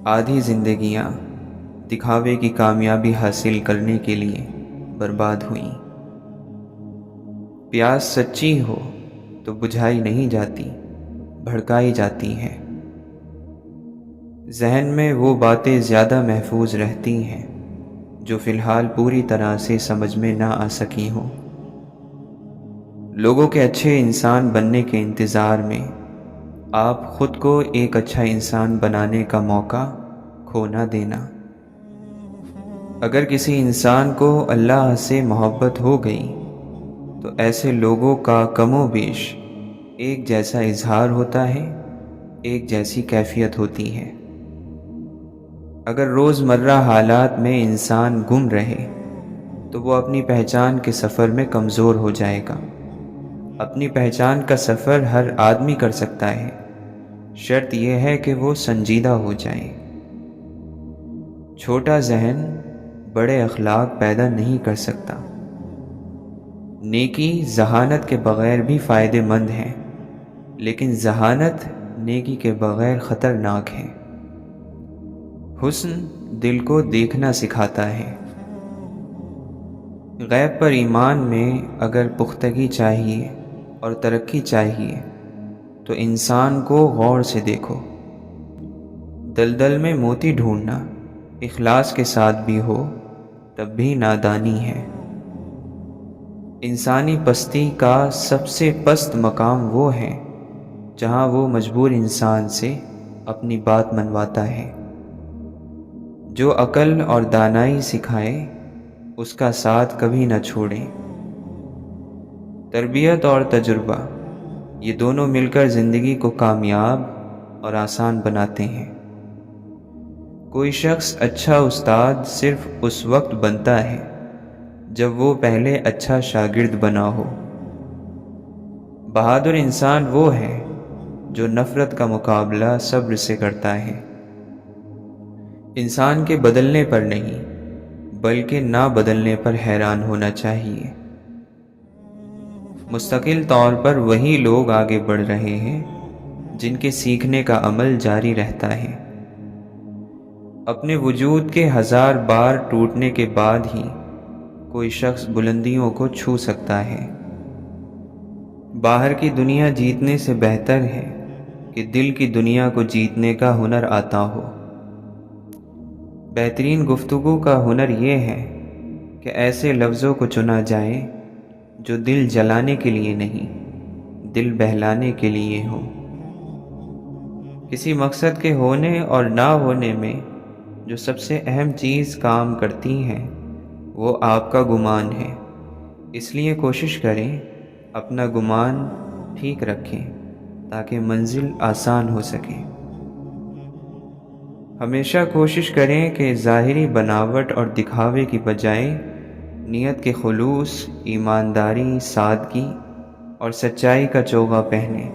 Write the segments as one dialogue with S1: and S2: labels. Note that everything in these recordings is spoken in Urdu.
S1: آدھی زندگیاں دکھاوے کی کامیابی حاصل کرنے کے لیے برباد ہوئیں۔ پیاس سچی ہو تو بجھائی نہیں جاتی، بھڑکائی جاتی ہے۔ ذہن میں وہ باتیں زیادہ محفوظ رہتی ہیں جو فی الحال پوری طرح سے سمجھ میں نہ آ سکی ہوں۔ لوگوں کے اچھے انسان بننے کے انتظار میں آپ خود کو ایک اچھا انسان بنانے کا موقع کھو نہ دینا۔ اگر کسی انسان کو اللہ سے محبت ہو گئی تو ایسے لوگوں کا کم و بیش ایک جیسا اظہار ہوتا ہے، ایک جیسی کیفیت ہوتی ہے۔ اگر روزمرہ حالات میں انسان گم رہے تو وہ اپنی پہچان کے سفر میں کمزور ہو جائے گا۔ اپنی پہچان کا سفر ہر آدمی کر سکتا ہے، شرط یہ ہے کہ وہ سنجیدہ ہو جائے۔ چھوٹا ذہن بڑے اخلاق پیدا نہیں کر سکتا۔ نیکی ذہانت کے بغیر بھی فائدہ مند ہے، لیکن ذہانت نیکی کے بغیر خطرناک ہے۔ حسن دل کو دیکھنا سکھاتا ہے۔ غیب پر ایمان میں اگر پختگی چاہیے اور ترقی چاہیے تو انسان کو غور سے دیکھو۔ دلدل میں موتی ڈھونڈنا اخلاص کے ساتھ بھی ہو تب بھی نادانی ہے۔ انسانی پستی کا سب سے پست مقام وہ ہے جہاں وہ مجبور انسان سے اپنی بات منواتا ہے۔ جو عقل اور دانائی سکھائے اس کا ساتھ کبھی نہ چھوڑیں۔ تربیت اور تجربہ یہ دونوں مل کر زندگی کو کامیاب اور آسان بناتے ہیں۔ کوئی شخص اچھا استاد صرف اس وقت بنتا ہے جب وہ پہلے اچھا شاگرد بنا ہو۔ بہادر انسان وہ ہے جو نفرت کا مقابلہ صبر سے کرتا ہے۔ انسان کے بدلنے پر نہیں بلکہ نہ بدلنے پر حیران ہونا چاہیے۔ مستقل طور پر وہی لوگ آگے بڑھ رہے ہیں جن کے سیکھنے کا عمل جاری رہتا ہے۔ اپنے وجود کے 1000 بار ٹوٹنے کے بعد ہی کوئی شخص بلندیوں کو چھو سکتا ہے۔ باہر کی دنیا جیتنے سے بہتر ہے کہ دل کی دنیا کو جیتنے کا ہنر آتا ہو۔ بہترین گفتگو کا ہنر یہ ہے کہ ایسے لفظوں کو چنا جائے جو دل جلانے کے لیے نہیں، دل بہلانے کے لیے ہو۔ کسی مقصد کے ہونے اور نہ ہونے میں جو سب سے اہم چیز کام کرتی ہے وہ آپ کا گمان ہے۔ اس لیے کوشش کریں اپنا گمان ٹھیک رکھیں تاکہ منزل آسان ہو سکے۔ ہمیشہ کوشش کریں کہ ظاہری بناوٹ اور دکھاوے کی بجائے نیت کے خلوص، ایمانداری، سادگی اور سچائی کا چوغا پہنیں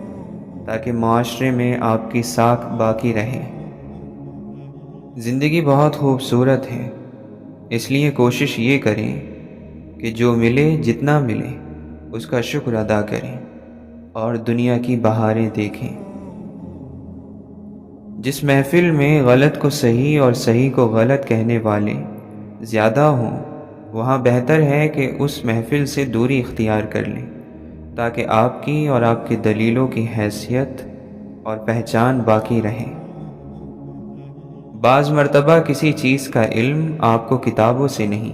S1: تاکہ معاشرے میں آپ کی ساکھ باقی رہے۔ زندگی بہت خوبصورت ہے، اس لیے کوشش یہ کریں کہ جو ملے جتنا ملے اس کا شکر ادا کریں اور دنیا کی بہاریں دیکھیں۔ جس محفل میں غلط کو صحیح اور صحیح کو غلط کہنے والے زیادہ ہوں وہاں بہتر ہے کہ اس محفل سے دوری اختیار کر لیں تاکہ آپ کی اور آپ کی دلیلوں کی حیثیت اور پہچان باقی رہے۔ بعض مرتبہ کسی چیز کا علم آپ کو کتابوں سے نہیں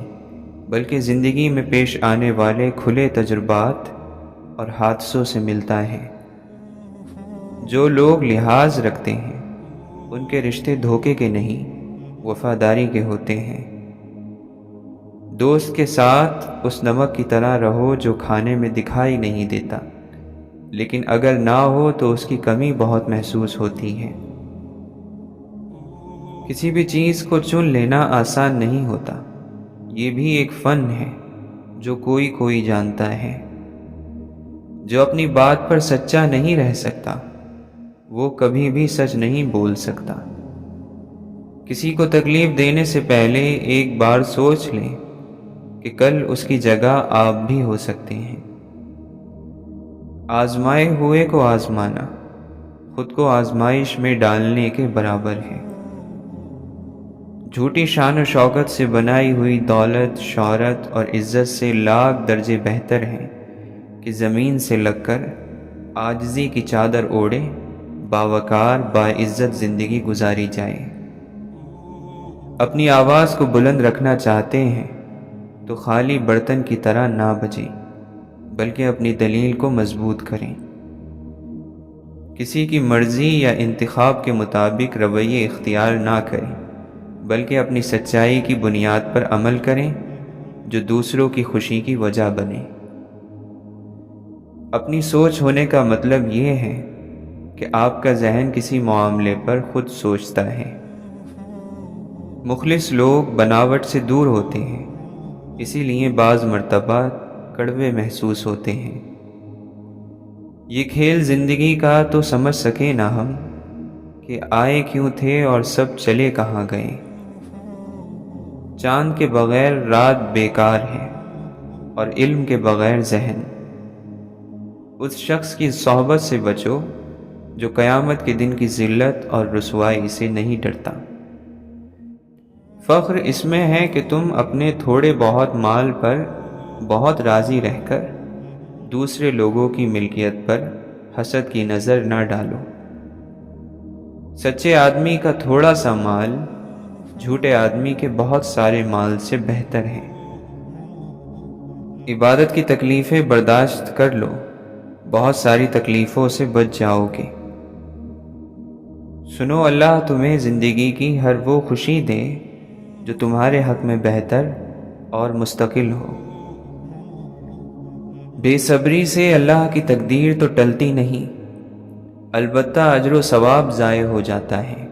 S1: بلکہ زندگی میں پیش آنے والے کھلے تجربات اور حادثوں سے ملتا ہے۔ جو لوگ لحاظ رکھتے ہیں ان کے رشتے دھوکے کے نہیں، وفاداری کے ہوتے ہیں۔ دوست کے ساتھ اس نمک کی طرح رہو جو کھانے میں دکھائی نہیں دیتا، لیکن اگر نہ ہو تو اس کی کمی بہت محسوس ہوتی ہے۔ کسی بھی چیز کو چن لینا آسان نہیں ہوتا، یہ بھی ایک فن ہے جو کوئی جانتا ہے۔ جو اپنی بات پر سچا نہیں رہ سکتا وہ کبھی بھی سچ نہیں بول سکتا۔ کسی کو تکلیف دینے سے پہلے ایک بار سوچ لیں کہ کل اس کی جگہ آپ بھی ہو سکتے ہیں۔ آزمائے ہوئے کو آزمانا خود کو آزمائش میں ڈالنے کے برابر ہے۔ جھوٹی شان و شوکت سے بنائی ہوئی دولت، شہرت اور عزت سے لاکھ درجے بہتر ہیں کہ زمین سے لگ کر عاجزی کی چادر اوڑھے باوقار باعزت زندگی گزاری جائے۔ اپنی آواز کو بلند رکھنا چاہتے ہیں تو خالی برتن کی طرح نہ بجیں، بلکہ اپنی دلیل کو مضبوط کریں۔ کسی کی مرضی یا انتخاب کے مطابق رویے اختیار نہ کریں، بلکہ اپنی سچائی کی بنیاد پر عمل کریں جو دوسروں کی خوشی کی وجہ بنے۔ اپنی سوچ ہونے کا مطلب یہ ہے کہ آپ کا ذہن کسی معاملے پر خود سوچتا ہے۔ مخلص لوگ بناوٹ سے دور ہوتے ہیں، اسی لیے بعض مرتبہ کڑوے محسوس ہوتے ہیں۔ یہ کھیل زندگی کا تو سمجھ سکے نہ ہم کہ آئے کیوں تھے اور سب چلے کہاں گئے۔ چاند کے بغیر رات بیکار ہے اور علم کے بغیر ذہن۔ اس شخص کی صحبت سے بچو جو قیامت کے دن کی ذلت اور رسوائی سے نہیں ڈرتا۔ فخر اس میں ہے کہ تم اپنے تھوڑے بہت مال پر بہت راضی رہ کر دوسرے لوگوں کی ملکیت پر حسد کی نظر نہ ڈالو۔ سچے آدمی کا تھوڑا سا مال جھوٹے آدمی کے بہت سارے مال سے بہتر ہے۔ عبادت کی تکلیفیں برداشت کر لو، بہت ساری تکلیفوں سے بچ جاؤ گے۔ سنو، اللہ تمہیں زندگی کی ہر وہ خوشی دے جو تمہارے حق میں بہتر اور مستقل ہو۔ بے صبری سے اللہ کی تقدیر تو ٹلتی نہیں، البتہ اجر و ثواب ضائع ہو جاتا ہے۔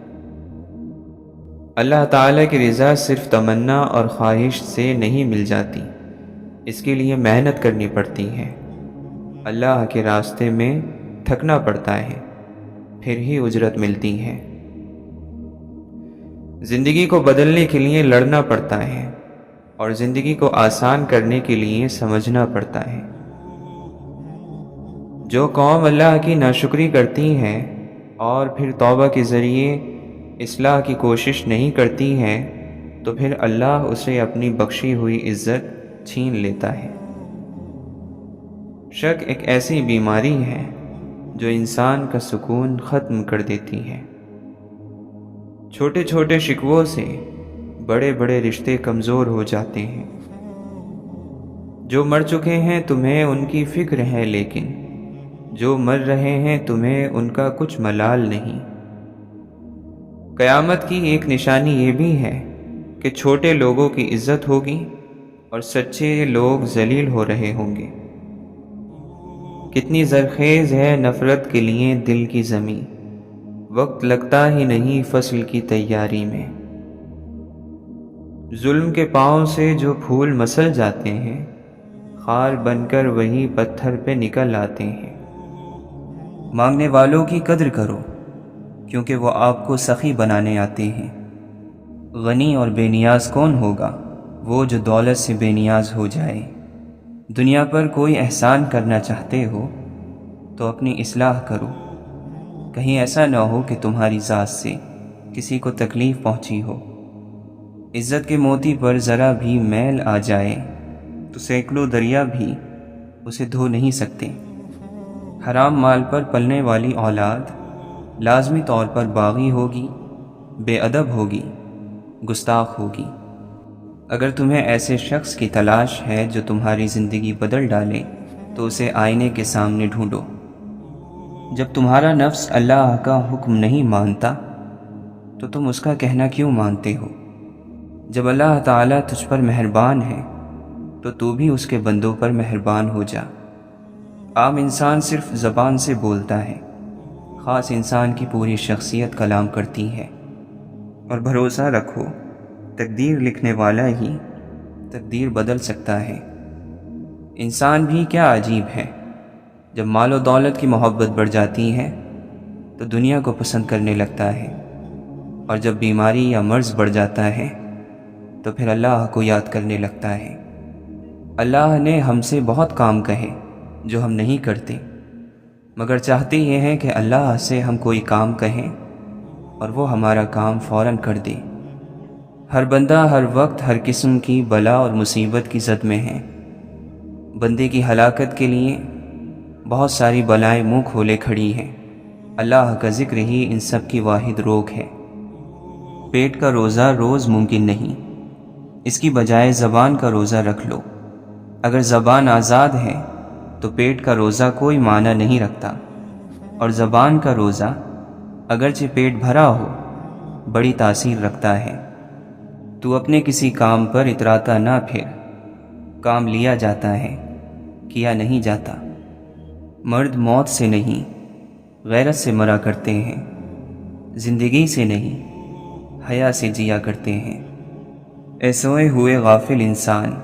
S1: اللہ تعالیٰ کی رضا صرف تمنا اور خواہش سے نہیں مل جاتی، اس کے لیے محنت کرنی پڑتی ہے۔ اللہ کے راستے میں تھکنا پڑتا ہے، پھر ہی اجرت ملتی ہے۔ زندگی کو بدلنے کے لیے لڑنا پڑتا ہے اور زندگی کو آسان کرنے کے لیے سمجھنا پڑتا ہے۔ جو قوم اللہ کی ناشکری کرتی ہے اور پھر توبہ کے ذریعے اصلاح کی کوشش نہیں کرتی ہے تو پھر اللہ اسے اپنی بخشی ہوئی عزت چھین لیتا ہے۔ شک ایک ایسی بیماری ہے جو انسان کا سکون ختم کر دیتی ہے۔ چھوٹے چھوٹے شکووں سے بڑے بڑے رشتے کمزور ہو جاتے ہیں۔ جو مر چکے ہیں تمہیں ان کی فکر ہے، لیکن جو مر رہے ہیں تمہیں ان کا کچھ ملال نہیں۔ قیامت کی ایک نشانی یہ بھی ہے کہ چھوٹے لوگوں کی عزت ہوگی اور سچے لوگ ذلیل ہو رہے ہوں گے۔ کتنی زرخیز ہے نفرت کے لیے دل کی زمیں، وقت لگتا ہی نہیں فصل کی تیاری میں۔ ظلم کے پاؤں سے جو پھول مسل جاتے ہیں، خار بن کر وہی پتھر پہ نکل آتے ہیں۔ مانگنے والوں کی قدر کرو کیونکہ وہ آپ کو سخی بنانے آتے ہیں۔ غنی اور بے نیاز کون ہوگا؟ وہ جو دولت سے بے نیاز ہو جائے۔ دنیا پر کوئی احسان کرنا چاہتے ہو تو اپنی اصلاح کرو، کہیں ایسا نہ ہو کہ تمہاری ذات سے کسی کو تکلیف پہنچی ہو۔ عزت کے موتی پر ذرا بھی میل آ جائے تو سینکڑوں دریا بھی اسے دھو نہیں سکتے۔ حرام مال پر پلنے والی اولاد لازمی طور پر باغی ہوگی، بے ادب ہوگی، گستاخ ہوگی۔ اگر تمہیں ایسے شخص کی تلاش ہے جو تمہاری زندگی بدل ڈالے تو اسے آئینے کے سامنے ڈھونڈو۔ جب تمہارا نفس اللہ کا حکم نہیں مانتا تو تم اس کا کہنا کیوں مانتے ہو؟ جب اللہ تعالیٰ تجھ پر مہربان ہے تو تو بھی اس کے بندوں پر مہربان ہو جا۔ عام انسان صرف زبان سے بولتا ہے، خاص انسان کی پوری شخصیت کلام کرتی ہے۔ اور بھروسہ رکھو، تقدیر لکھنے والا ہی تقدیر بدل سکتا ہے۔ انسان بھی کیا عجیب ہے، جب مال و دولت کی محبت بڑھ جاتی ہے تو دنیا کو پسند کرنے لگتا ہے، اور جب بیماری یا مرض بڑھ جاتا ہے تو پھر اللہ کو یاد کرنے لگتا ہے۔ اللہ نے ہم سے بہت کام کہے جو ہم نہیں کرتے، مگر چاہتے یہ ہیں کہ اللہ سے ہم کوئی کام کہیں اور وہ ہمارا کام فوراً کر دے۔ ہر بندہ ہر وقت ہر قسم کی بلا اور مصیبت کی زد میں ہے۔ بندے کی ہلاکت کے لیے بہت ساری بلائیں منہ کھولے کھڑی ہیں۔ اللہ کا ذکر ہی ان سب کی واحد روک ہے۔ پیٹ کا روزہ روز ممکن نہیں، اس کی بجائے زبان کا روزہ رکھ لو۔ اگر زبان آزاد ہے تو پیٹ کا روزہ کوئی معنی نہیں رکھتا، اور زبان کا روزہ اگرچہ پیٹ بھرا ہو بڑی تاثیر رکھتا ہے۔ تو اپنے کسی کام پر اتراتا نہ پھر، کام لیا جاتا ہے کیا نہیں جاتا۔ مرد موت سے نہیں غیرت سے مرا کرتے ہیں، زندگی سے نہیں حیا سے جیا کرتے ہیں۔ اے سوئے ہوئے غافل انسان،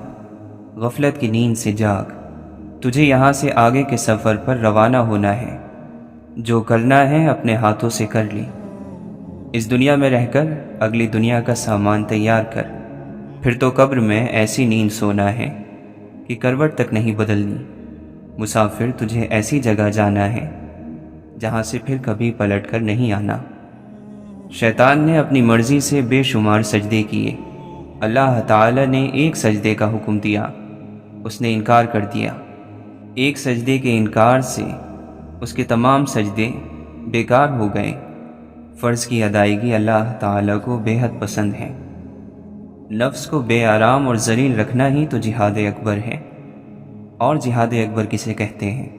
S1: غفلت کی نیند سے جاگ، تجھے یہاں سے آگے کے سفر پر روانہ ہونا ہے۔ جو کرنا ہے اپنے ہاتھوں سے کر لی، اس دنیا میں رہ کر اگلی دنیا کا سامان تیار کر، پھر تو قبر میں ایسی نیند سونا ہے کہ کروٹ تک نہیں بدلنی۔ مسافر تجھے ایسی جگہ جانا ہے جہاں سے پھر کبھی پلٹ کر نہیں آنا۔ شیطان نے اپنی مرضی سے بے شمار سجدے کیے، اللہ تعالی نے ایک سجدے کا حکم دیا، اس نے انکار کر دیا۔ ایک سجدے کے انکار سے اس کے تمام سجدے بیکار ہو گئے۔ فرض کی ادائیگی اللہ تعالی کو بے حد پسند ہے۔ نفس کو بے آرام اور ذلیل رکھنا ہی تو جہاد اکبر ہے۔ اور جہاد اکبر کسے کہتے ہیں؟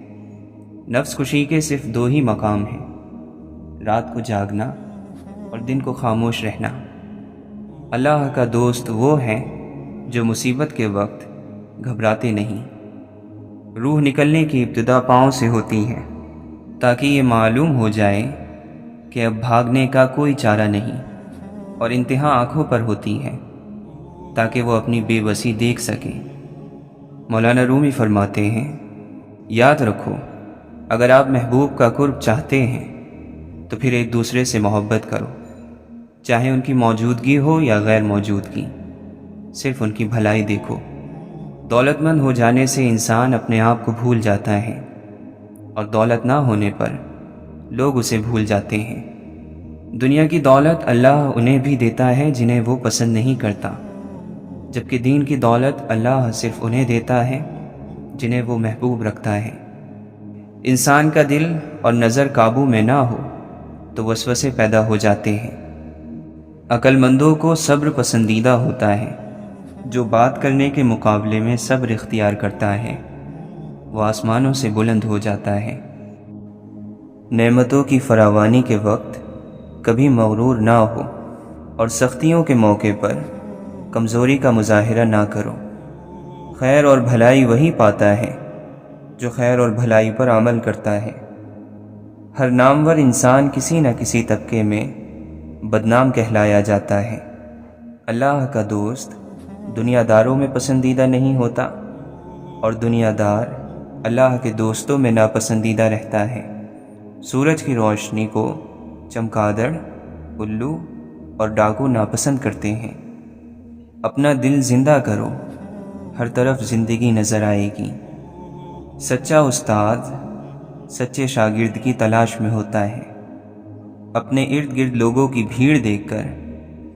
S1: نفس کشی کے صرف دو ہی مقام ہیں، رات کو جاگنا اور دن کو خاموش رہنا۔ اللہ کا دوست وہ ہے جو مصیبت کے وقت گھبراتے نہیں۔ روح نکلنے کی ابتدا پاؤں سے ہوتی ہے، تاکہ یہ معلوم ہو جائے کہ اب بھاگنے کا کوئی چارہ نہیں، اور انتہا آنکھوں پر ہوتی ہے تاکہ وہ اپنی بے بسی دیکھ سکے۔ مولانا رومی فرماتے ہیں، یاد رکھو اگر آپ محبوب کا قرب چاہتے ہیں تو پھر ایک دوسرے سے محبت کرو، چاہے ان کی موجودگی ہو یا غیر موجودگی، صرف ان کی بھلائی دیکھو۔ دولت مند ہو جانے سے انسان اپنے آپ کو بھول جاتا ہے، اور دولت نہ ہونے پر لوگ اسے بھول جاتے ہیں۔ دنیا کی دولت اللہ انہیں بھی دیتا ہے جنہیں وہ پسند نہیں کرتا، جبکہ دین کی دولت اللہ صرف انہیں دیتا ہے جنہیں وہ محبوب رکھتا ہے۔ انسان کا دل اور نظر قابو میں نہ ہو تو وسوسے پیدا ہو جاتے ہیں۔ عقل مندوں کو صبر پسندیدہ ہوتا ہے۔ جو بات کرنے کے مقابلے میں صبر اختیار کرتا ہے وہ آسمانوں سے بلند ہو جاتا ہے۔ نعمتوں کی فراوانی کے وقت کبھی مغرور نہ ہو، اور سختیوں کے موقع پر کمزوری کا مظاہرہ نہ کرو۔ خیر اور بھلائی وہی پاتا ہے جو خیر اور بھلائی پر عمل کرتا ہے۔ ہر نامور انسان کسی نہ کسی طبقے میں بدنام کہلایا جاتا ہے۔ اللہ کا دوست دنیا داروں میں پسندیدہ نہیں ہوتا، اور دنیا دار اللہ کے دوستوں میں ناپسندیدہ رہتا ہے۔ سورج کی روشنی کو چمگادڑ، الو اور ڈاکو ناپسند کرتے ہیں۔ اپنا دل زندہ کرو، ہر طرف زندگی نظر آئے گی۔ سچا استاد سچے شاگرد کی تلاش میں ہوتا ہے۔ اپنے ارد گرد لوگوں کی بھیڑ دیکھ کر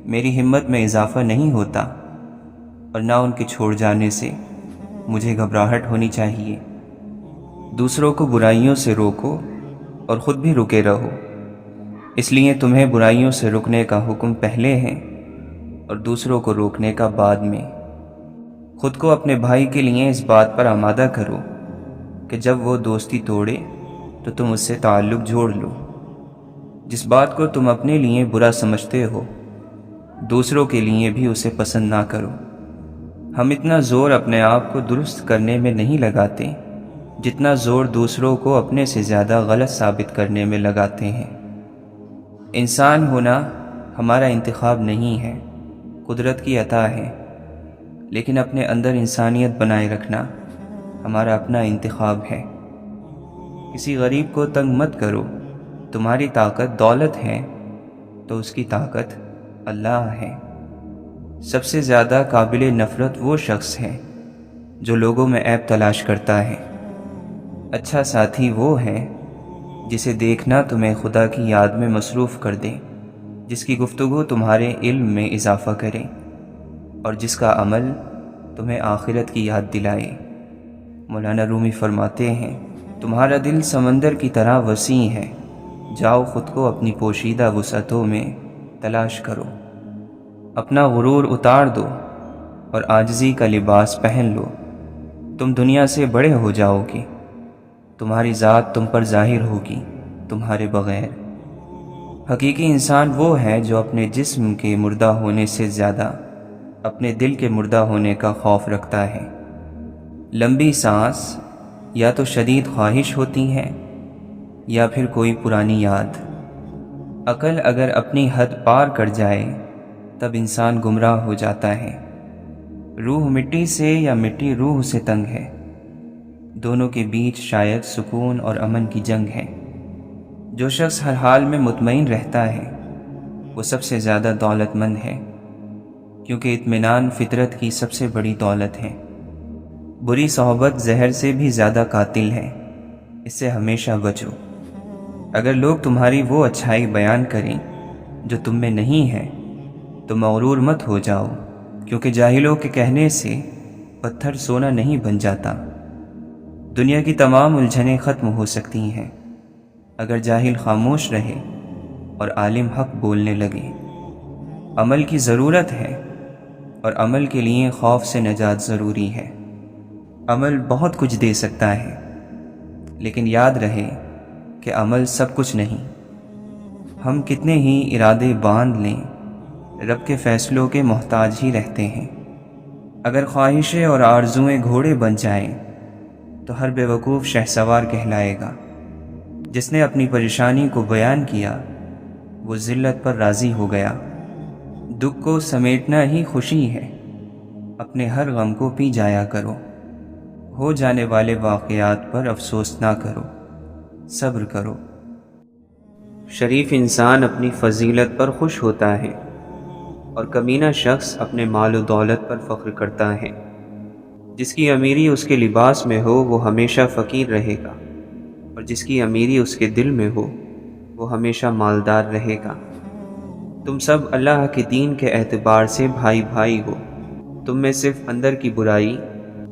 S1: میری ہمت میں اضافہ نہیں ہوتا، اور نہ ان کے چھوڑ جانے سے مجھے گھبراہٹ ہونی چاہیے۔ دوسروں کو برائیوں سے روکو اور خود بھی رکے رہو، اس لیے تمہیں برائیوں سے رکنے کا حکم پہلے ہے اور دوسروں کو روکنے کا بعد میں۔ خود کو اپنے بھائی کے لیے اس بات پر آمادہ کرو کہ جب وہ دوستی توڑے تو تم اس سے تعلق جوڑ لو۔ جس بات کو تم اپنے لیے برا سمجھتے ہو دوسروں کے لیے بھی اسے پسند نہ کرو۔ ہم اتنا زور اپنے آپ کو درست کرنے میں نہیں لگاتے جتنا زور دوسروں کو اپنے سے زیادہ غلط ثابت کرنے میں لگاتے ہیں۔ انسان ہونا ہمارا انتخاب نہیں ہے، قدرت کی عطا ہے، لیکن اپنے اندر انسانیت بنائے رکھنا ہمارا اپنا انتخاب ہے۔ کسی غریب کو تنگ مت کرو، تمہاری طاقت دولت ہے تو اس کی طاقت اللہ ہے۔ سب سے زیادہ قابل نفرت وہ شخص ہے جو لوگوں میں عیب تلاش کرتا ہے۔ اچھا ساتھی وہ ہے جسے دیکھنا تمہیں خدا کی یاد میں مصروف کر دے، جس کی گفتگو تمہارے علم میں اضافہ کرے۔ اور جس کا عمل تمہیں آخرت کی یاد دلائے۔ مولانا رومی فرماتے ہیں، تمہارا دل سمندر کی طرح وسیع ہے، جاؤ خود کو اپنی پوشیدہ وسعتوں میں تلاش کرو، اپنا غرور اتار دو اور عاجزی کا لباس پہن لو، تم دنیا سے بڑے ہو جاؤ گے، تمہاری ذات تم پر ظاہر ہوگی تمہارے بغیر۔ حقیقی انسان وہ ہے جو اپنے جسم کے مردہ ہونے سے زیادہ اپنے دل کے مردہ ہونے کا خوف رکھتا ہے۔ لمبی سانس یا تو شدید خواہش ہوتی ہے یا پھر کوئی پرانی یاد۔ عقل اگر اپنی حد پار کر جائے تب انسان گمراہ ہو جاتا ہے۔ روح مٹی سے یا مٹی روح سے تنگ ہے، دونوں کے بیچ شاید سکون اور امن کی جنگ ہے۔ جو شخص ہر حال میں مطمئن رہتا ہے وہ سب سے زیادہ دولت مند ہے، کیونکہ اطمینان فطرت کی سب سے بڑی دولت ہے۔ بری صحبت زہر سے بھی زیادہ قاتل ہے، اس سے ہمیشہ بچو۔ اگر لوگ تمہاری وہ اچھائی بیان کریں جو تم میں نہیں ہے تو مغرور مت ہو جاؤ، کیونکہ جاہلوں کے کہنے سے پتھر سونا نہیں بن جاتا۔ دنیا کی تمام الجھنیں ختم ہو سکتی ہیں اگر جاہل خاموش رہے اور عالم حق بولنے لگے۔ عمل کی ضرورت ہے اور عمل کے لیے خوف سے نجات ضروری ہے۔ عمل بہت کچھ دے سکتا ہے، لیکن یاد رہے کہ عمل سب کچھ نہیں۔ ہم کتنے ہی ارادے باندھ لیں، رب کے فیصلوں کے محتاج ہی رہتے ہیں۔ اگر خواہشیں اور آرزوئیں گھوڑے بن جائیں تو ہر بیوقوف شہسوار کہلائے گا۔ جس نے اپنی پریشانی کو بیان کیا وہ ذلت پر راضی ہو گیا۔ دکھ کو سمیٹنا ہی خوشی ہے، اپنے ہر غم کو پی جایا کرو۔ ہو جانے والے واقعات پر افسوس نہ کرو، صبر کرو۔ شریف انسان اپنی فضیلت پر خوش ہوتا ہے اور کمینہ شخص اپنے مال و دولت پر فخر کرتا ہے۔ جس کی امیری اس کے لباس میں ہو وہ ہمیشہ فقیر رہے گا، اور جس کی امیری اس کے دل میں ہو وہ ہمیشہ مالدار رہے گا۔ تم سب اللہ کے دین کے اعتبار سے بھائی بھائی ہو، تم میں صرف اندر کی برائی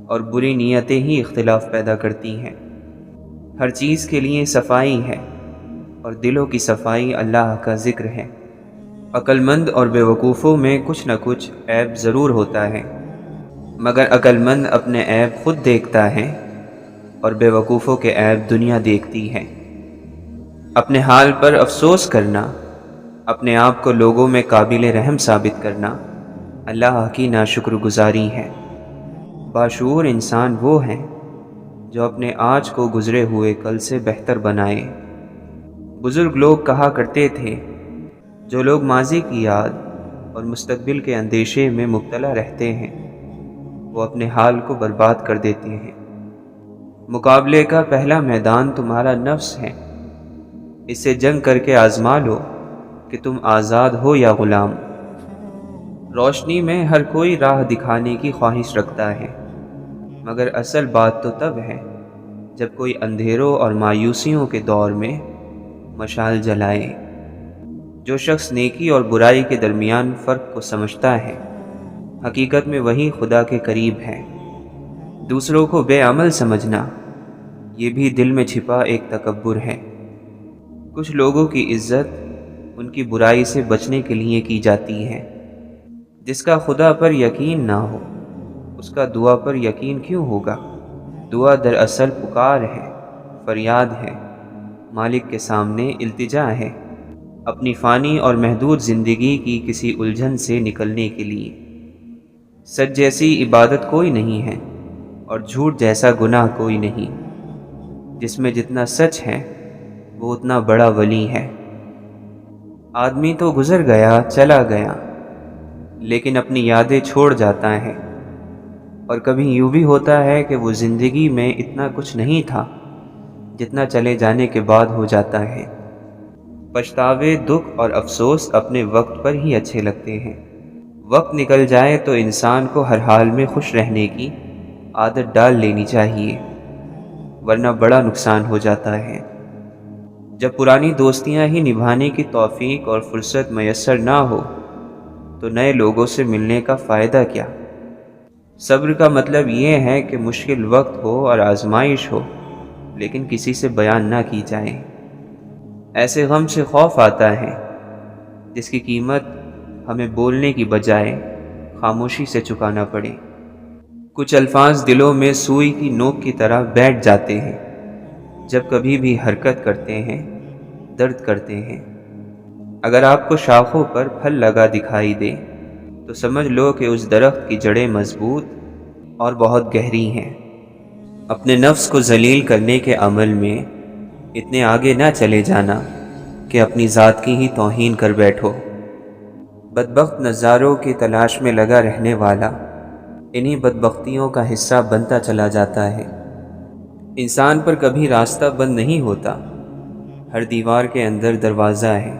S1: اور بری نیتیں ہی اختلاف پیدا کرتی ہیں۔ ہر چیز کے لیے صفائی ہے اور دلوں کی صفائی اللہ کا ذکر ہے۔ عقل مند اور بیوقوفوں میں کچھ نہ کچھ عیب ضرور ہوتا ہے، مگر عقل مند اپنے عیب خود دیکھتا ہے اور بیوقوفوں کے عیب دنیا دیکھتی ہے۔ اپنے حال پر افسوس کرنا، اپنے آپ کو لوگوں میں قابل رحم ثابت کرنا اللہ کی ناشکر گزاری ہے۔ باشعور انسان وہ ہیں جو اپنے آج کو گزرے ہوئے کل سے بہتر بنائے۔ بزرگ لوگ کہا کرتے تھے، جو لوگ ماضی کی یاد اور مستقبل کے اندیشے میں مبتلا رہتے ہیں وہ اپنے حال کو برباد کر دیتے ہیں۔ مقابلے کا پہلا میدان تمہارا نفس ہے، اس سے جنگ کر کے آزما لو کہ تم آزاد ہو یا غلام۔ روشنی میں ہر کوئی راہ دکھانے کی خواہش رکھتا ہے، مگر اصل بات تو تب ہے جب کوئی اندھیروں اور مایوسیوں کے دور میں مشال جلائے۔ جو شخص نیکی اور برائی کے درمیان فرق کو سمجھتا ہے حقیقت میں وہی خدا کے قریب ہے۔ دوسروں کو بے عمل سمجھنا یہ بھی دل میں چھپا ایک تکبر ہے۔ کچھ لوگوں کی عزت ان کی برائی سے بچنے کے لیے کی جاتی ہے۔ جس کا خدا پر یقین نہ ہو اس کا دعا پر یقین کیوں ہوگا؟ دعا دراصل پکار ہے، فریاد ہے، مالک کے سامنے التجا ہے، اپنی فانی اور محدود زندگی کی کسی الجھن سے نکلنے کے لیے۔ سچ جیسی عبادت کوئی نہیں ہے اور جھوٹ جیسا گناہ کوئی نہیں۔ جس میں جتنا سچ ہے وہ اتنا بڑا ولی ہے۔ آدمی تو گزر گیا چلا گیا، لیکن اپنی یادیں چھوڑ جاتا ہے، اور کبھی یوں بھی ہوتا ہے کہ وہ زندگی میں اتنا کچھ نہیں تھا جتنا چلے جانے کے بعد ہو جاتا ہے۔ پچھتاوے، دکھ اور افسوس اپنے وقت پر ہی اچھے لگتے ہیں۔ وقت نکل جائے تو انسان کو ہر حال میں خوش رہنے کی عادت ڈال لینی چاہیے، ورنہ بڑا نقصان ہو جاتا ہے۔ جب پرانی دوستیاں ہی نبھانے کی توفیق اور فرصت میسر نہ ہو تو نئے لوگوں سے ملنے کا فائدہ کیا؟ صبر کا مطلب یہ ہے کہ مشکل وقت ہو اور آزمائش ہو لیکن کسی سے بیان نہ کی جائے۔ ایسے غم سے خوف آتا ہے جس کی قیمت ہمیں بولنے کی بجائے خاموشی سے چکانا پڑے۔ کچھ الفاظ دلوں میں سوئی کی نوک کی طرح بیٹھ جاتے ہیں، جب کبھی بھی حرکت کرتے ہیں درد کرتے ہیں۔ اگر آپ کو شاخوں پر پھل لگا دکھائی دے تو سمجھ لو کہ اس درخت کی جڑیں مضبوط اور بہت گہری ہیں۔ اپنے نفس کو ذلیل کرنے کے عمل میں اتنے آگے نہ چلے جانا کہ اپنی ذات کی ہی توہین کر بیٹھو۔ بدبخت نظاروں کی تلاش میں لگا رہنے والا انہی بدبختیوں کا حصہ بنتا چلا جاتا ہے۔ انسان پر کبھی راستہ بند نہیں ہوتا، ہر دیوار کے اندر دروازہ ہے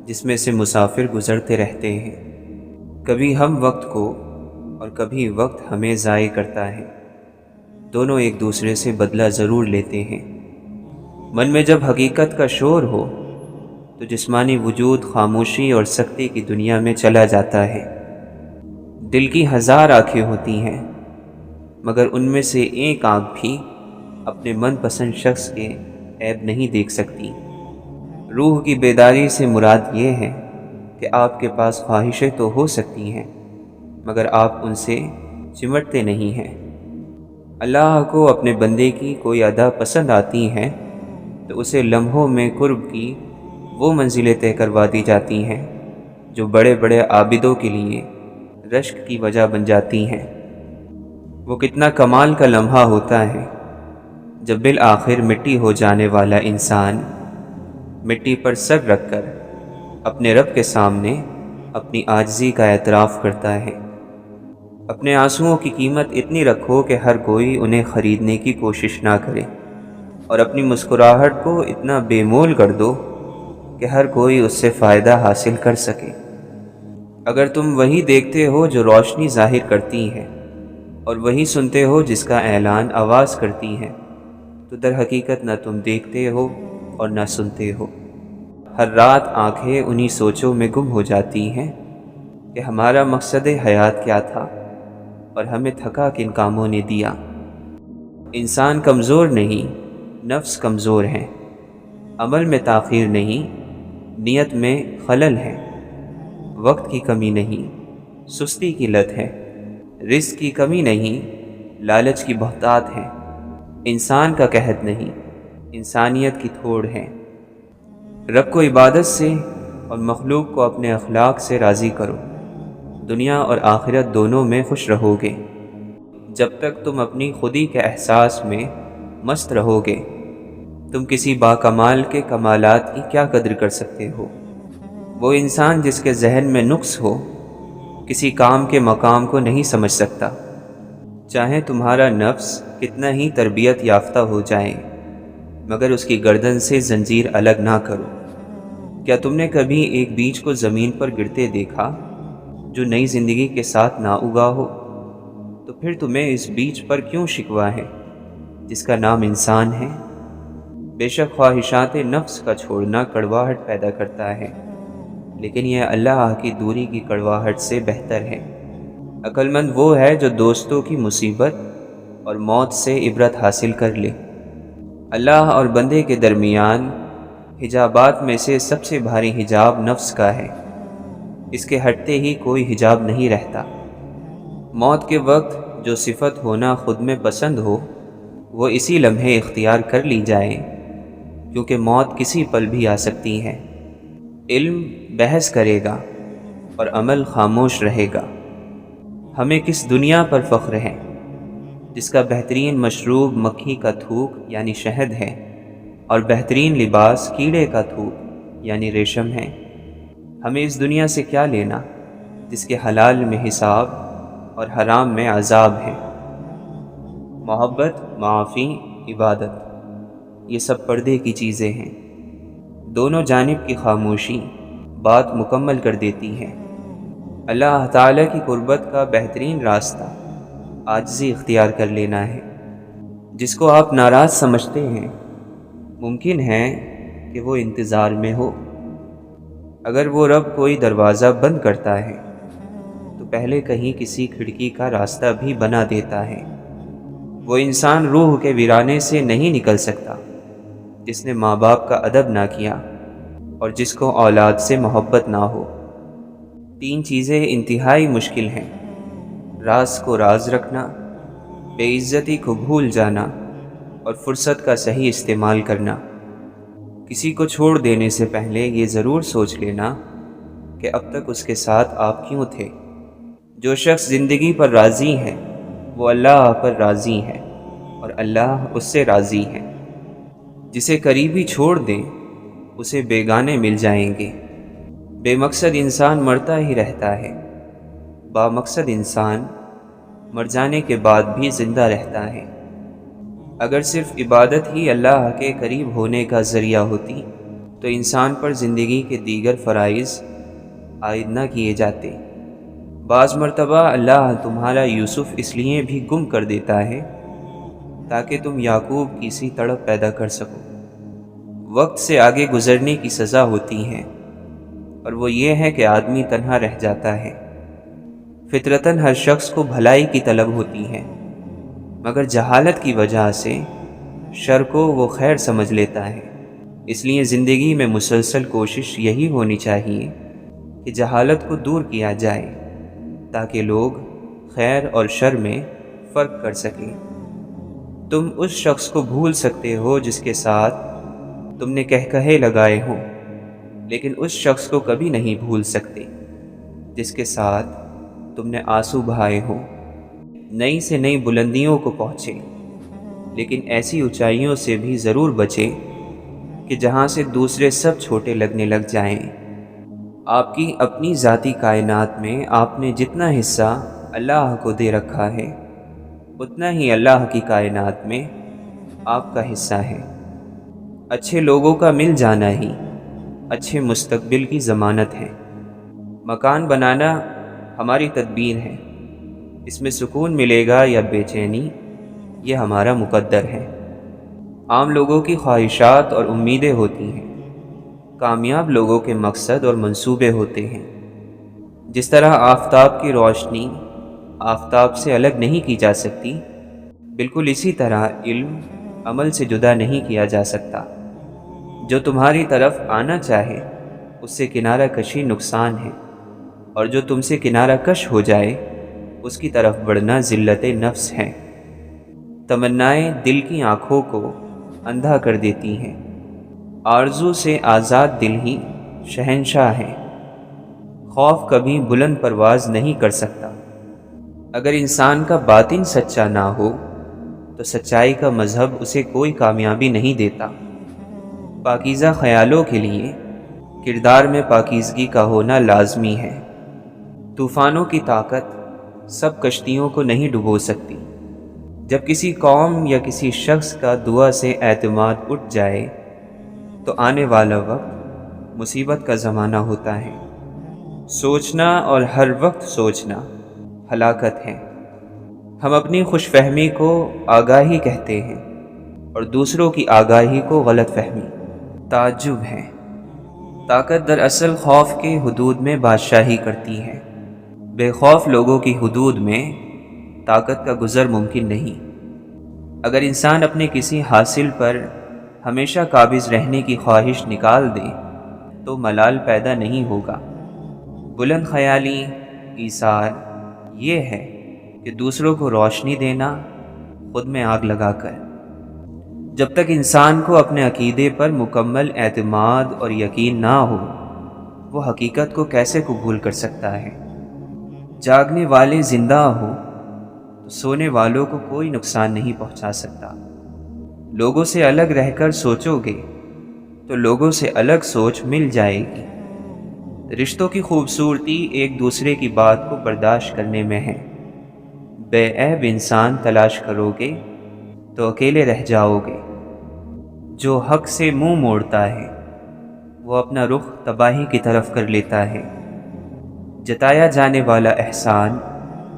S1: جس میں سے مسافر گزرتے رہتے ہیں۔ کبھی ہم وقت کو اور کبھی وقت ہمیں ضائع کرتا ہے، دونوں ایک دوسرے سے بدلہ ضرور لیتے ہیں۔ من میں جب حقیقت کا شور ہو تو جسمانی وجود خاموشی اور سکتے کی دنیا میں چلا جاتا ہے۔ دل کی ہزار آنکھیں ہوتی ہیں مگر ان میں سے ایک آنکھ بھی اپنے من پسند شخص کے عیب نہیں دیکھ سکتی۔ روح کی بیداری سے مراد یہ ہے کہ آپ کے پاس خواہشیں تو ہو سکتی ہیں مگر آپ ان سے چمٹتے نہیں ہیں۔ اللہ کو اپنے بندے کی کوئی ادا پسند آتی ہے تو اسے لمحوں میں قرب کی وہ منزلیں طے کروا دی جاتی ہیں جو بڑے بڑے عابدوں کے لیے رشک کی وجہ بن جاتی ہیں۔ وہ کتنا کمال کا لمحہ ہوتا ہے جب بالآخر مٹی ہو جانے والا انسان مٹی پر سر رکھ کر اپنے رب کے سامنے اپنی عاجزی کا اعتراف کرتا ہے۔ اپنے آنسوؤں کی قیمت اتنی رکھو کہ ہر کوئی انہیں خریدنے کی کوشش نہ کرے، اور اپنی مسکراہٹ کو اتنا بے مول کر دو کہ ہر کوئی اس سے فائدہ حاصل کر سکے۔ اگر تم وہی دیکھتے ہو جو روشنی ظاہر کرتی ہے اور وہی سنتے ہو جس کا اعلان آواز کرتی ہے تو در حقیقت نہ تم دیکھتے ہو اور نہ سنتے ہو۔ ہر رات آنکھیں انہی سوچوں میں گم ہو جاتی ہیں کہ ہمارا مقصد حیات کیا تھا اور ہمیں تھکا کن کاموں نے دیا۔ انسان کمزور نہیں، نفس کمزور ہے۔ عمل میں تاخیر نہیں، نیت میں خلل ہے۔ وقت کی کمی نہیں، سستی کی لت ہے۔ رزق کی کمی نہیں، لالچ کی بہتات ہے۔ انسان کا قحط نہیں، انسانیت کی تھوڑ ہے۔ رب کو عبادت سے اور مخلوق کو اپنے اخلاق سے راضی کرو، دنیا اور آخرت دونوں میں خوش رہو گے۔ جب تک تم اپنی خودی کے احساس میں مست رہو گے، تم کسی باکمال کے کمالات کی کیا قدر کر سکتے ہو؟ وہ انسان جس کے ذہن میں نقص ہو کسی کام کے مقام کو نہیں سمجھ سکتا، چاہے تمہارا نفس کتنا ہی تربیت یافتہ ہو جائے مگر اس کی گردن سے زنجیر الگ نہ کرو۔ کیا تم نے کبھی ایک بیج کو زمین پر گرتے دیکھا جو نئی زندگی کے ساتھ نہ اگا ہو؟ تو پھر تمہیں اس بیج پر کیوں شکوہ ہے جس کا نام انسان ہے؟ بے شک خواہشات نفس کا چھوڑنا کڑواہٹ پیدا کرتا ہے، لیکن یہ اللہ کی دوری کی کڑواہٹ سے بہتر ہے۔ عقل مند وہ ہے جو دوستوں کی مصیبت اور موت سے عبرت حاصل کر لے۔ اللہ اور بندے کے درمیان حجابات میں سے سب سے بھاری حجاب نفس کا ہے، اس کے ہٹتے ہی کوئی حجاب نہیں رہتا۔ موت کے وقت جو صفت ہونا خود میں پسند ہو وہ اسی لمحے اختیار کر لی جائے، کیونکہ موت کسی پل بھی آ سکتی ہے۔ علم بحث کرے گا اور عمل خاموش رہے گا۔ ہمیں کس دنیا پر فخر ہے جس کا بہترین مشروب مکھی کا تھوک یعنی شہد ہے اور بہترین لباس کیڑے کا تھوک یعنی ریشم ہے؟ ہمیں اس دنیا سے کیا لینا جس کے حلال میں حساب اور حرام میں عذاب ہے؟ محبت، معافی، عبادت، یہ سب پردے کی چیزیں ہیں۔ دونوں جانب کی خاموشی بات مکمل کر دیتی ہے۔ اللہ تعالیٰ کی قربت کا بہترین راستہ عاجزی اختیار کر لینا ہے۔ جس کو آپ ناراض سمجھتے ہیں ممکن ہے کہ وہ انتظار میں ہو۔ اگر وہ رب کوئی دروازہ بند کرتا ہے پہلے کہیں کسی کھڑکی کا راستہ بھی بنا دیتا ہے۔ وہ انسان روح کے ویرانے سے نہیں نکل سکتا جس نے ماں باپ کا ادب نہ کیا اور جس کو اولاد سے محبت نہ ہو۔ 3 چیزیں انتہائی مشکل ہیں: راز کو راز رکھنا، بے عزتی کو بھول جانا اور فرصت کا صحیح استعمال کرنا۔ کسی کو چھوڑ دینے سے پہلے یہ ضرور سوچ لینا کہ اب تک اس کے ساتھ آپ کیوں تھے۔ جو شخص زندگی پر راضی ہے وہ اللہ پر راضی ہے اور اللہ اس سے راضی ہے۔ جسے قریبی چھوڑ دیں اسے بیگانے مل جائیں گے۔ بے مقصد انسان مرتا ہی رہتا ہے، با مقصد انسان مر جانے کے بعد بھی زندہ رہتا ہے۔ اگر صرف عبادت ہی اللہ کے قریب ہونے کا ذریعہ ہوتی تو انسان پر زندگی کے دیگر فرائض عائد نہ کیے جاتے۔ بعض مرتبہ اللہ تمہارا یوسف اس لیے بھی گم کر دیتا ہے تاکہ تم یعقوب کی سی تڑپ پیدا کر سکو۔ وقت سے آگے گزرنے کی سزا ہوتی ہے اور وہ یہ ہے کہ آدمی تنہا رہ جاتا ہے۔ فطرتاً ہر شخص کو بھلائی کی طلب ہوتی ہے، مگر جہالت کی وجہ سے شر کو وہ خیر سمجھ لیتا ہے۔ اس لیے زندگی میں مسلسل کوشش یہی ہونی چاہیے کہ جہالت کو دور کیا جائے تاکہ لوگ خیر اور شر میں فرق کر سکیں۔ تم اس شخص کو بھول سکتے ہو جس کے ساتھ تم نے کہے لگائے ہوں، لیکن اس شخص کو کبھی نہیں بھول سکتے جس کے ساتھ تم نے آنسو بہائے ہوں۔ نئی سے نئی بلندیوں کو پہنچے، لیکن ایسی اونچائیوں سے بھی ضرور بچے کہ جہاں سے دوسرے سب چھوٹے لگنے لگ جائیں۔ آپ کی اپنی ذاتی کائنات میں آپ نے جتنا حصہ اللہ کو دے رکھا ہے اتنا ہی اللہ کی کائنات میں آپ کا حصہ ہے۔ اچھے لوگوں کا مل جانا ہی اچھے مستقبل کی ضمانت ہے۔ مکان بنانا ہماری تدبیر ہے، اس میں سکون ملے گا یا بے چینی یہ ہمارا مقدر ہے۔ عام لوگوں کی خواہشات اور امیدیں ہوتی ہیں، کامیاب لوگوں کے مقصد اور منصوبے ہوتے ہیں۔ جس طرح آفتاب کی روشنی آفتاب سے الگ نہیں کی جا سکتی، بالکل اسی طرح علم عمل سے جدا نہیں کیا جا سکتا۔ جو تمہاری طرف آنا چاہے اس سے کنارہ کشی نقصان ہے، اور جو تم سے کنارہ کش ہو جائے اس کی طرف بڑھنا ذلت نفس ہے۔ تمنائیں دل کی آنکھوں کو اندھا کر دیتی ہیں، آرزو سے آزاد دل ہی شہنشاہ ہے۔ خوف کبھی بلند پرواز نہیں کر سکتا۔ اگر انسان کا باطن سچا نہ ہو تو سچائی کا مذہب اسے کوئی کامیابی نہیں دیتا۔ پاکیزہ خیالوں کے لیے کردار میں پاکیزگی کا ہونا لازمی ہے۔ طوفانوں کی طاقت سب کشتیوں کو نہیں ڈبو سکتی۔ جب کسی قوم یا کسی شخص کا دعا سے اعتماد اٹھ جائے تو آنے والا وقت مصیبت کا زمانہ ہوتا ہے۔ سوچنا اور ہر وقت سوچنا ہلاکت ہے۔ ہم اپنی خوش فہمی کو آگاہی کہتے ہیں اور دوسروں کی آگاہی کو غلط فہمی۔ تعجب ہے، طاقت دراصل خوف کے حدود میں بادشاہی کرتی ہے۔ بے خوف لوگوں کی حدود میں طاقت کا گزر ممکن نہیں۔ اگر انسان اپنے کسی حاصل پر ہمیشہ قابض رہنے کی خواہش نکال دے تو ملال پیدا نہیں ہوگا۔ بلند خیالی ایثار یہ ہے کہ دوسروں کو روشنی دینا خود میں آگ لگا کر۔ جب تک انسان کو اپنے عقیدے پر مکمل اعتماد اور یقین نہ ہو وہ حقیقت کو کیسے قبول کر سکتا ہے؟ جاگنے والے زندہ ہو تو سونے والوں کو کوئی نقصان نہیں پہنچا سکتا۔ لوگوں سے الگ رہ کر سوچو گے تو لوگوں سے الگ سوچ مل جائے گی۔ رشتوں کی خوبصورتی ایک دوسرے کی بات کو برداشت کرنے میں ہے۔ بے عیب انسان تلاش کرو گے تو اکیلے رہ جاؤ گے۔ جو حق سے منہ موڑتا ہے وہ اپنا رخ تباہی کی طرف کر لیتا ہے۔ جتایا جانے والا احسان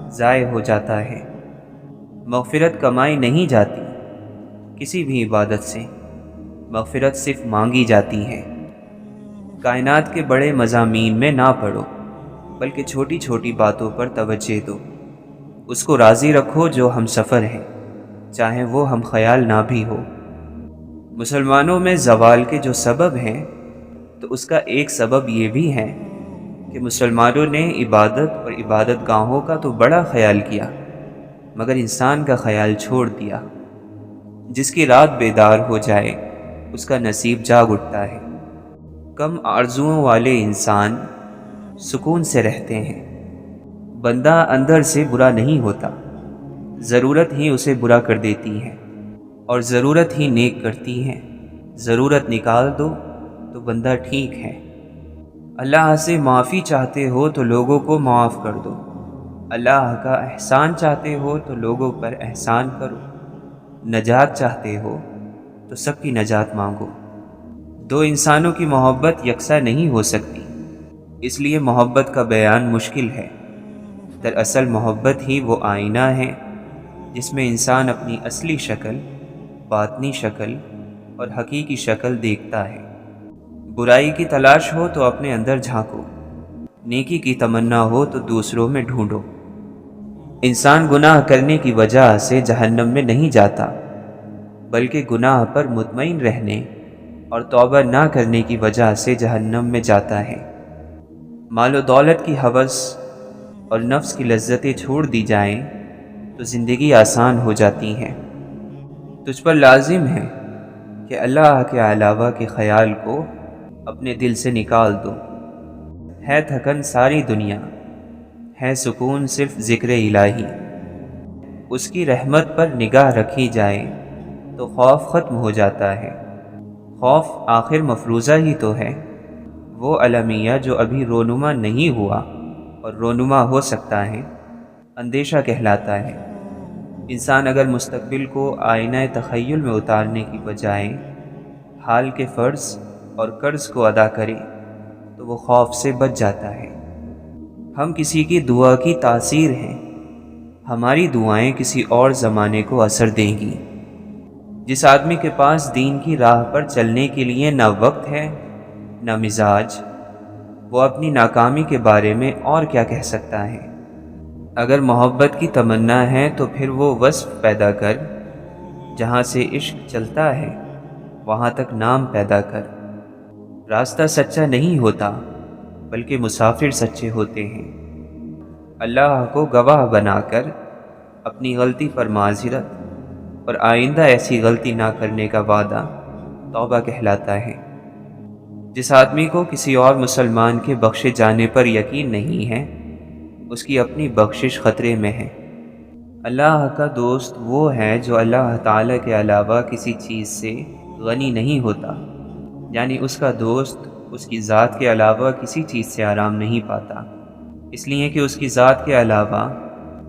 S1: ضائع ہو جاتا ہے۔ مغفرت کمائی نہیں جاتی کسی بھی عبادت سے، مغفرت صرف مانگی جاتی ہے۔ کائنات کے بڑے مضامین میں نہ پڑھو، بلکہ چھوٹی چھوٹی باتوں پر توجہ دو۔ اس کو راضی رکھو جو ہم سفر ہے، چاہے وہ ہم خیال نہ بھی ہو۔ مسلمانوں میں زوال کے جو سبب ہیں تو اس کا ایک سبب یہ بھی ہے کہ مسلمانوں نے عبادت اور عبادت گاہوں کا تو بڑا خیال کیا، مگر انسان کا خیال چھوڑ دیا۔ جس کی رات بیدار ہو جائے اس کا نصیب جاگ اٹھتا ہے۔ کم آرزوؤں والے انسان سکون سے رہتے ہیں۔ بندہ اندر سے برا نہیں ہوتا، ضرورت ہی اسے برا کر دیتی ہے، اور ضرورت ہی نیک کرتی ہے۔ ضرورت نکال دو تو بندہ ٹھیک ہے۔ اللہ سے معافی چاہتے ہو تو لوگوں کو معاف کر دو۔ اللہ کا احسان چاہتے ہو تو لوگوں پر احسان کرو۔ نجات چاہتے ہو تو سب کی نجات مانگو۔ دو انسانوں کی محبت یکساں نہیں ہو سکتی، اس لیے محبت کا بیان مشکل ہے۔ دراصل محبت ہی وہ آئینہ ہے جس میں انسان اپنی اصلی شکل، باطنی شکل اور حقیقی شکل دیکھتا ہے۔ برائی کی تلاش ہو تو اپنے اندر جھانکو، نیکی کی تمنا ہو تو دوسروں میں ڈھونڈو۔ انسان گناہ کرنے کی وجہ سے جہنم میں نہیں جاتا، بلکہ گناہ پر مطمئن رہنے اور توبہ نہ کرنے کی وجہ سے جہنم میں جاتا ہے۔ مال و دولت کی ہوس اور نفس کی لذتیں چھوڑ دی جائیں تو زندگی آسان ہو جاتی ہے۔ تجھ پر لازم ہے کہ اللہ کے علاوہ کے خیال کو اپنے دل سے نکال دو۔ ہے تھکن ساری دنیا، ہے سکون صرف ذکر الہی۔ اس کی رحمت پر نگاہ رکھی جائے تو خوف ختم ہو جاتا ہے۔ خوف آخر مفروضہ ہی تو ہے، وہ المیہ جو ابھی رونما نہیں ہوا اور رونما ہو سکتا ہے، اندیشہ کہلاتا ہے۔ انسان اگر مستقبل کو آئینہ تخیل میں اتارنے کی بجائے حال کے فرض اور قرض کو ادا کرے تو وہ خوف سے بچ جاتا ہے۔ ہم کسی کی دعا کی تاثیر ہیں، ہماری دعائیں کسی اور زمانے کو اثر دیں گی۔ جس آدمی کے پاس دین کی راہ پر چلنے کے لیے نہ وقت ہے نہ مزاج، وہ اپنی ناکامی کے بارے میں اور کیا کہہ سکتا ہے؟ اگر محبت کی تمنا ہے تو پھر وہ وصف پیدا کر، جہاں سے عشق چلتا ہے وہاں تک نام پیدا کر۔ راستہ سچا نہیں ہوتا بلکہ مسافر سچے ہوتے ہیں۔ اللہ کو گواہ بنا کر اپنی غلطی پر معذرت اور آئندہ ایسی غلطی نہ کرنے کا وعدہ توبہ کہلاتا ہے۔ جس آدمی کو کسی اور مسلمان کے بخشے جانے پر یقین نہیں ہے، اس کی اپنی بخشش خطرے میں ہے۔ اللہ کا دوست وہ ہے جو اللہ تعالیٰ کے علاوہ کسی چیز سے غنی نہیں ہوتا، یعنی اس کا دوست اس کی ذات کے علاوہ کسی چیز سے آرام نہیں پاتا، اس لیے کہ اس کی ذات کے علاوہ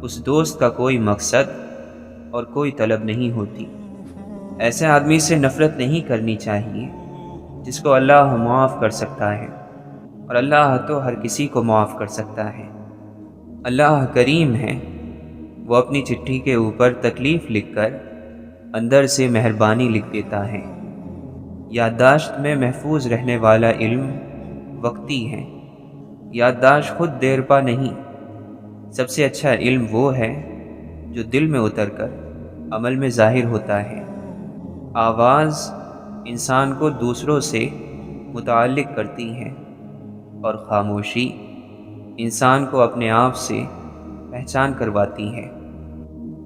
S1: اس دوست کا کوئی مقصد اور کوئی طلب نہیں ہوتی۔ ایسے آدمی سے نفرت نہیں کرنی چاہیے جس کو اللہ معاف کر سکتا ہے، اور اللہ تو ہر کسی کو معاف کر سکتا ہے۔ اللہ کریم ہے، وہ اپنی چٹھی کے اوپر تکلیف لکھ کر اندر سے مہربانی لکھ دیتا ہے۔ یادداشت میں محفوظ رہنے والا علم وقتی ہے، یادداشت خود دیر پا نہیں۔ سب سے اچھا علم وہ ہے جو دل میں اتر کر عمل میں ظاہر ہوتا ہے۔ آواز انسان کو دوسروں سے متعلق کرتی ہے، اور خاموشی انسان کو اپنے آپ سے پہچان کرواتی ہے۔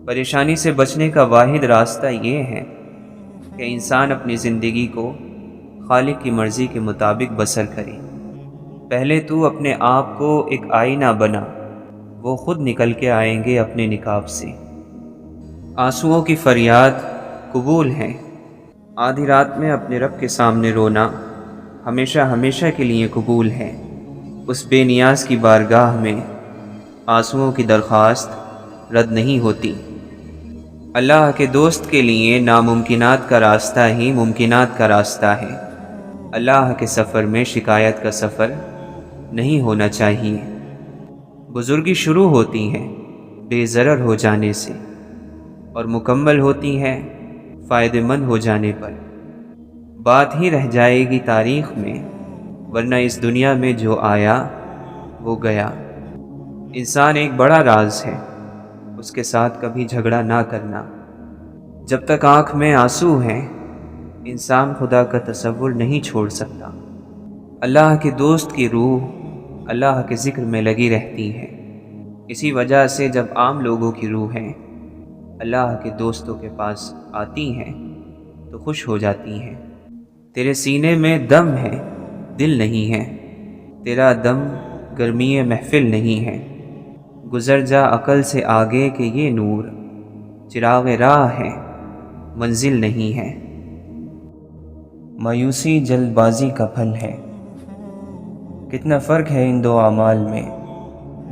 S1: پریشانی سے بچنے کا واحد راستہ یہ ہے کہ انسان اپنی زندگی کو خالق کی مرضی کے مطابق بسر کرے۔ پہلے تو اپنے آپ کو ایک آئینہ بنا، وہ خود نکل کے آئیں گے اپنے نقاب سے۔ آنسوؤں کی فریاد قبول ہے۔ آدھی رات میں اپنے رب کے سامنے رونا ہمیشہ ہمیشہ کے لیے قبول ہے۔ اس بے نیاز کی بارگاہ میں آنسوؤں کی درخواست رد نہیں ہوتی۔ اللہ کے دوست کے لیے ناممکنات کا راستہ ہی ممکنات کا راستہ ہے۔ اللہ کے سفر میں شکایت کا سفر نہیں ہونا چاہیے۔ بزرگی شروع ہوتی ہے بے ضرر ہو جانے سے، اور مکمل ہوتی ہے فائدہ مند ہو جانے پر۔ بات ہی رہ جائے گی تاریخ میں، ورنہ اس دنیا میں جو آیا وہ گیا۔ انسان ایک بڑا راز ہے، اس کے ساتھ کبھی جھگڑا نہ کرنا۔ جب تک آنکھ میں آنسو ہیں، انسان خدا کا تصور نہیں چھوڑ سکتا۔ اللہ کے دوست کی روح اللہ کے ذکر میں لگی رہتی ہے۔ اسی وجہ سے جب عام لوگوں کی روحیں اللہ کے دوستوں کے پاس آتی ہیں تو خوش ہو جاتی ہیں۔ تیرے سینے میں دم ہے، دل نہیں ہے، تیرا دم گرمی محفل نہیں ہے۔ گزر جا عقل سے آگے کہ یہ نور چراغ راہ ہے، منزل نہیں ہے۔ مایوسی جلد بازی کا پھل ہے۔ کتنا فرق ہے ان دو اعمال میں،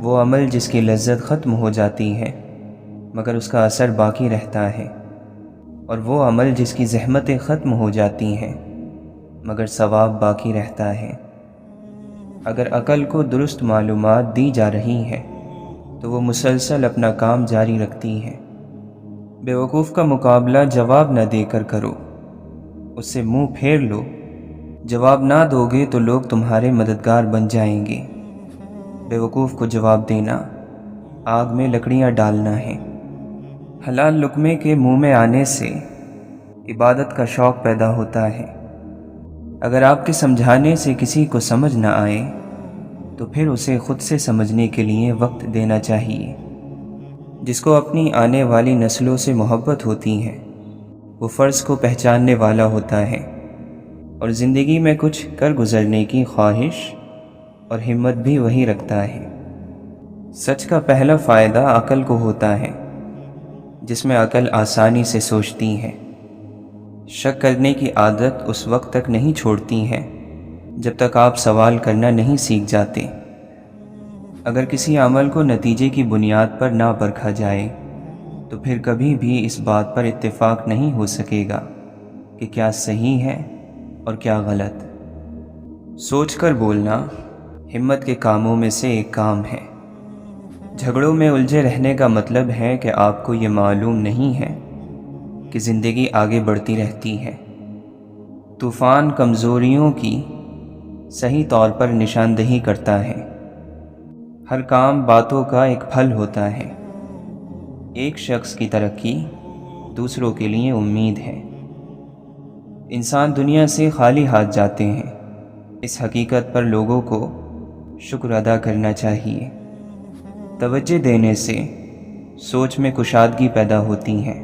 S1: وہ عمل جس کی لذت ختم ہو جاتی ہے مگر اس کا اثر باقی رہتا ہے، اور وہ عمل جس کی زحمتیں ختم ہو جاتی ہیں مگر ثواب باقی رہتا ہے۔ اگر عقل کو درست معلومات دی جا رہی ہیں تو وہ مسلسل اپنا کام جاری رکھتی ہے۔ بیوقوف کا مقابلہ جواب نہ دے کر کرو، اس سے منہ پھیر لو۔ جواب نہ دو گے تو لوگ تمہارے مددگار بن جائیں گے۔ بیوقوف کو جواب دینا آگ میں لکڑیاں ڈالنا ہے۔ حلال لقمے کے منہ میں آنے سے عبادت کا شوق پیدا ہوتا ہے۔ اگر آپ کے سمجھانے سے کسی کو سمجھ نہ آئے تو پھر اسے خود سے سمجھنے کے لیے وقت دینا چاہیے۔ جس کو اپنی آنے والی نسلوں سے محبت ہوتی ہے وہ فرض کو پہچاننے والا ہوتا ہے، اور زندگی میں کچھ کر گزرنے کی خواہش اور ہمت بھی وہی رکھتا ہے۔ سچ کا پہلا فائدہ عقل کو ہوتا ہے، جس میں عقل آسانی سے سوچتی ہے۔ شک کرنے کی عادت اس وقت تک نہیں چھوڑتی ہے جب تک آپ سوال کرنا نہیں سیکھ جاتے۔ اگر کسی عمل کو نتیجے کی بنیاد پر نہ پرکھا جائے تو پھر کبھی بھی اس بات پر اتفاق نہیں ہو سکے گا کہ کیا صحیح ہے اور کیا غلط۔ سوچ کر بولنا ہمت کے کاموں میں سے ایک کام ہے۔ جھگڑوں میں الجھے رہنے کا مطلب ہے کہ آپ کو یہ معلوم نہیں ہے کہ زندگی آگے بڑھتی رہتی ہے۔ طوفان کمزوریوں کی صحیح طور پر نشاندہی کرتا ہے۔ ہر کام باتوں کا ایک پھل ہوتا ہے۔ ایک شخص کی ترقی دوسروں کے لیے امید ہے۔ انسان دنیا سے خالی ہاتھ جاتے ہیں، اس حقیقت پر لوگوں کو شکر ادا کرنا چاہیے۔ توجہ دینے سے سوچ میں کشادگی پیدا ہوتی ہے۔